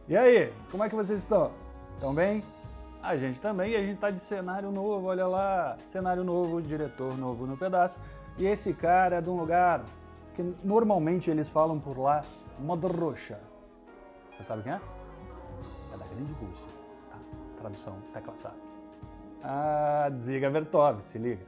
E aí, como é que vocês estão? Estão bem? A gente também, e a gente tá de cenário novo, olha lá. Cenário novo, diretor novo no pedaço. E esse cara é de um lugar que normalmente eles falam por lá, Modorosha. Você sabe quem é? É da grande Rússia. Tá, tradução, tecla sabe. Ah, Dziga Vertov, se liga.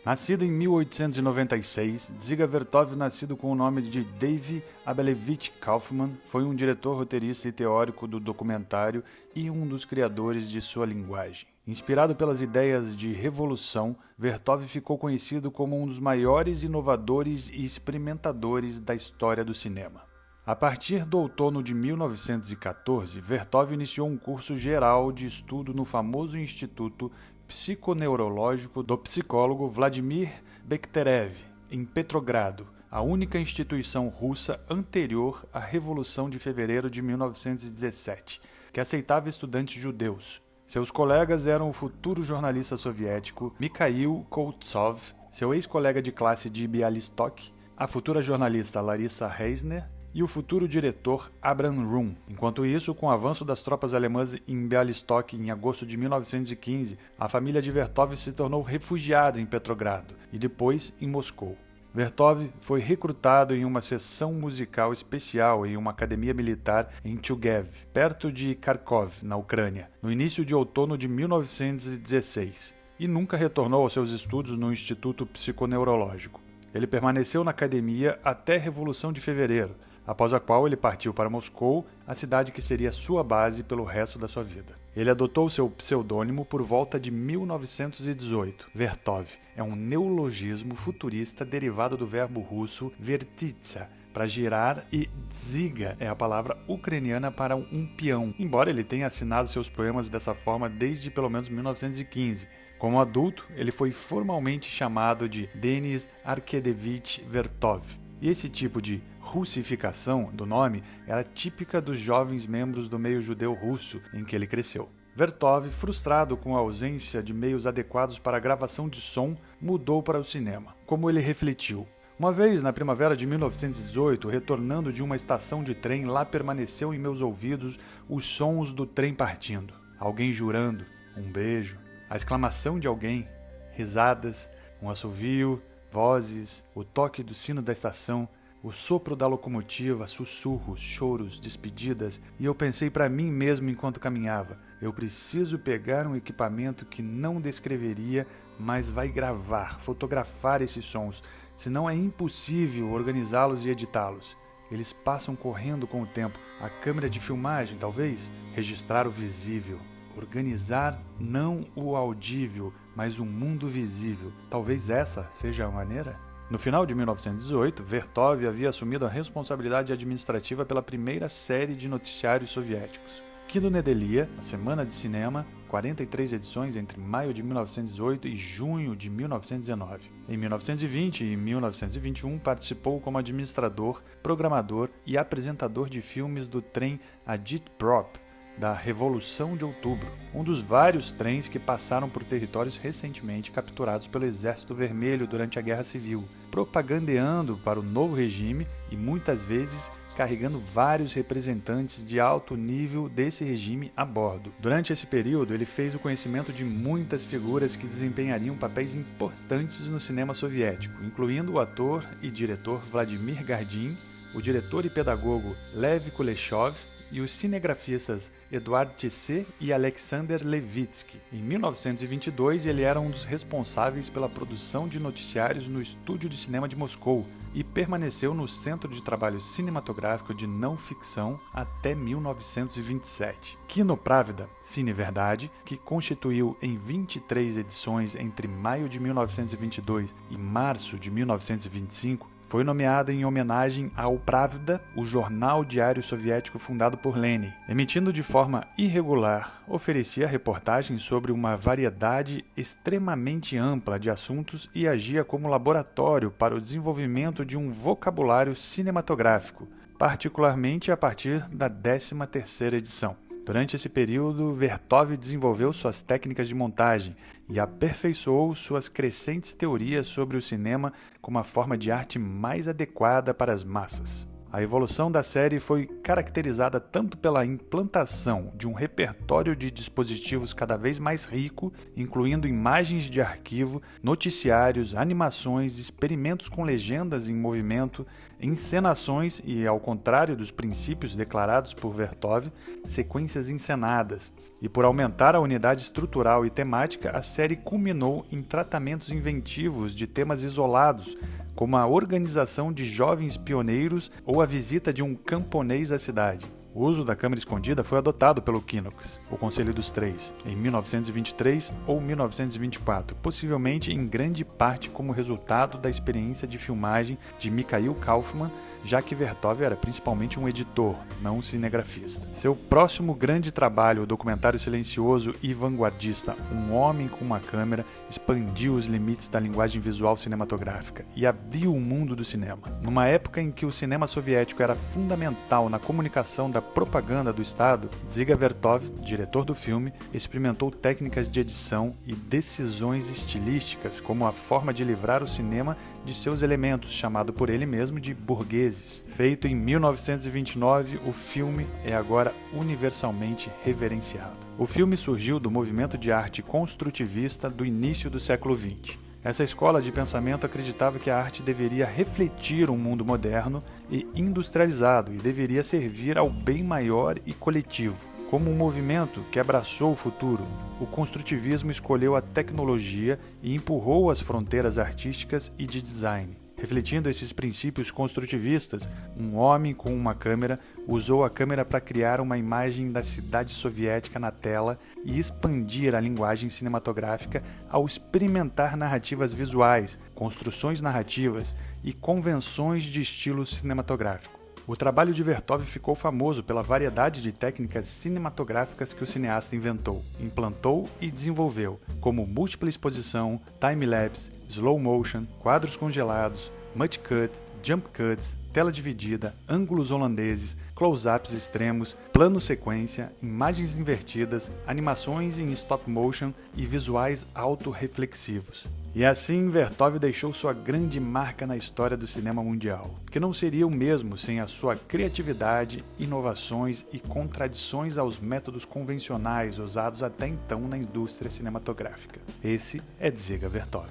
Nascido em 1896, Dziga Vertov, nascido com o nome de Davy Abelevich Kaufman, foi um diretor, roteirista e teórico do documentário e um dos criadores de sua linguagem. Inspirado pelas ideias de revolução, Vertov ficou conhecido como um dos maiores inovadores e experimentadores da história do cinema. A partir do outono de 1914, Vertov iniciou um curso geral de estudo no famoso Instituto Psiconeurológico do psicólogo Vladimir Bekhterev, em Petrogrado, a única instituição russa anterior à Revolução de Fevereiro de 1917, que aceitava estudantes judeus. Seus colegas eram o futuro jornalista soviético Mikhail Koltsov, seu ex-colega de classe de Bialystok, a futura jornalista Larissa Reisner e o futuro diretor Abram Rum. Enquanto isso, com o avanço das tropas alemãs em Bialystok em agosto de 1915, a família de Vertov se tornou refugiada em Petrogrado e depois em Moscou. Vertov foi recrutado em uma seção musical especial em uma academia militar em Chuguev, perto de Kharkov, na Ucrânia, no início de outono de 1916, e nunca retornou aos seus estudos no Instituto Psiconeurológico. Ele permaneceu na academia até a Revolução de Fevereiro, após a qual ele partiu para Moscou, a cidade que seria sua base pelo resto da sua vida. Ele adotou seu pseudônimo por volta de 1918. Vertov é um neologismo futurista derivado do verbo russo vertitsa, para girar, e dziga é a palavra ucraniana para um peão, embora ele tenha assinado seus poemas dessa forma desde pelo menos 1915. Como adulto, ele foi formalmente chamado de Denis Arkedevich Vertov. E esse tipo de russificação do nome era típica dos jovens membros do meio judeu russo em que ele cresceu. Vertov, frustrado com a ausência de meios adequados para a gravação de som, mudou para o cinema. Como ele refletiu: uma vez, na primavera de 1918, retornando de uma estação de trem, lá permaneceu em meus ouvidos os sons do trem partindo. Alguém jurando, um beijo, a exclamação de alguém, risadas, um assovio, vozes, o toque do sino da estação, o sopro da locomotiva, sussurros, choros, despedidas, e eu pensei para mim mesmo enquanto caminhava: eu preciso pegar um equipamento que não descreveria, mas vai gravar, fotografar esses sons, senão é impossível organizá-los e editá-los. Eles passam correndo com o tempo. A câmera de filmagem, talvez, registrar o visível. Organizar não o audível, mas o mundo visível. Talvez essa seja a maneira? No final de 1918, Vertov havia assumido a responsabilidade administrativa pela primeira série de noticiários soviéticos. Kino Nedelia, a Semana de Cinema, 43 edições entre maio de 1918 e junho de 1919. Em 1920 e 1921 participou como administrador, programador e apresentador de filmes do trem Agitprop, da Revolução de Outubro, um dos vários trens que passaram por territórios recentemente capturados pelo Exército Vermelho durante a Guerra Civil, propagandeando para o novo regime e muitas vezes carregando vários representantes de alto nível desse regime a bordo. Durante esse período, ele fez o conhecimento de muitas figuras que desempenhariam papéis importantes no cinema soviético, incluindo o ator e diretor Vladimir Gardin, o diretor e pedagogo Lev Kuleshov e os cinegrafistas Eduard Tissé e Alexander Levitsky. Em 1922, ele era um dos responsáveis pela produção de noticiários no Estúdio de Cinema de Moscou e permaneceu no Centro de Trabalho Cinematográfico de Não Ficção até 1927. Kino Pravda, Cine Verdade, que constituiu em 23 edições entre maio de 1922 e março de 1925, foi nomeada em homenagem ao Pravda, o jornal diário soviético fundado por Lenin. Emitindo de forma irregular, oferecia reportagens sobre uma variedade extremamente ampla de assuntos e agia como laboratório para o desenvolvimento de um vocabulário cinematográfico, particularmente a partir da 13ª edição. Durante esse período, Vertov desenvolveu suas técnicas de montagem e aperfeiçoou suas crescentes teorias sobre o cinema como a forma de arte mais adequada para as massas. A evolução da série foi caracterizada tanto pela implantação de um repertório de dispositivos cada vez mais rico, incluindo imagens de arquivo, noticiários, animações, experimentos com legendas em movimento, encenações e, ao contrário dos princípios declarados por Vertov, sequências encenadas. E por aumentar a unidade estrutural e temática, a série culminou em tratamentos inventivos de temas isolados, como a organização de jovens pioneiros ou a visita de um camponês à cidade. O uso da câmera escondida foi adotado pelo Kinox, o Conselho dos Três, em 1923 ou 1924, possivelmente em grande parte como resultado da experiência de filmagem de Mikhail Kaufman, já que Vertov era principalmente um editor, não um cinegrafista. Seu próximo grande trabalho, o documentário silencioso e vanguardista Um Homem com uma Câmera, expandiu os limites da linguagem visual cinematográfica e abriu o mundo do cinema. Numa época em que o cinema soviético era fundamental na comunicação da propaganda do Estado, Dziga Vertov, diretor do filme, experimentou técnicas de edição e decisões estilísticas como a forma de livrar o cinema de seus elementos, chamado por ele mesmo de burgueses. Feito em 1929, o filme é agora universalmente reverenciado. O filme surgiu do movimento de arte construtivista do início do século XX. Essa escola de pensamento acreditava que a arte deveria refletir um mundo moderno e industrializado e deveria servir ao bem maior e coletivo. Como um movimento que abraçou o futuro, o construtivismo escolheu a tecnologia e empurrou as fronteiras artísticas e de design. Refletindo esses princípios construtivistas, um homem com uma câmera usou a câmera para criar uma imagem da cidade soviética na tela e expandir a linguagem cinematográfica ao experimentar narrativas visuais, construções narrativas e convenções de estilo cinematográfico. O trabalho de Vertov ficou famoso pela variedade de técnicas cinematográficas que o cineasta inventou, implantou e desenvolveu, como múltipla exposição, time-lapse, slow motion, quadros congelados, multi-cut, jump cuts, tela dividida, ângulos holandeses, close-ups extremos, plano sequência, imagens invertidas, animações em stop motion e visuais autorreflexivos. E assim, Vertov deixou sua grande marca na história do cinema mundial, que não seria o mesmo sem a sua criatividade, inovações e contradições aos métodos convencionais usados até então na indústria cinematográfica. Esse é Dziga Vertov.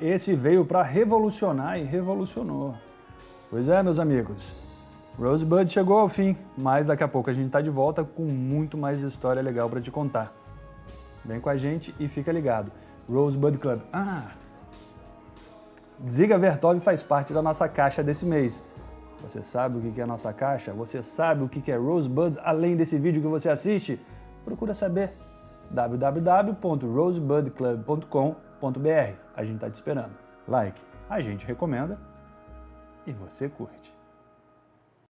Esse veio para revolucionar e revolucionou. Pois é, meus amigos. Rosebud chegou ao fim, mas daqui a pouco a gente tá de volta com muito mais história legal para te contar. Vem com a gente e fica ligado. Rosebud Club. Dziga Vertov faz parte da nossa caixa desse mês. Você sabe o que é a nossa caixa? Você sabe o que é Rosebud além desse vídeo que você assiste? Procura saber. www.rosebudclub.com.br. A gente tá te esperando. Like, a gente recomenda e você curte.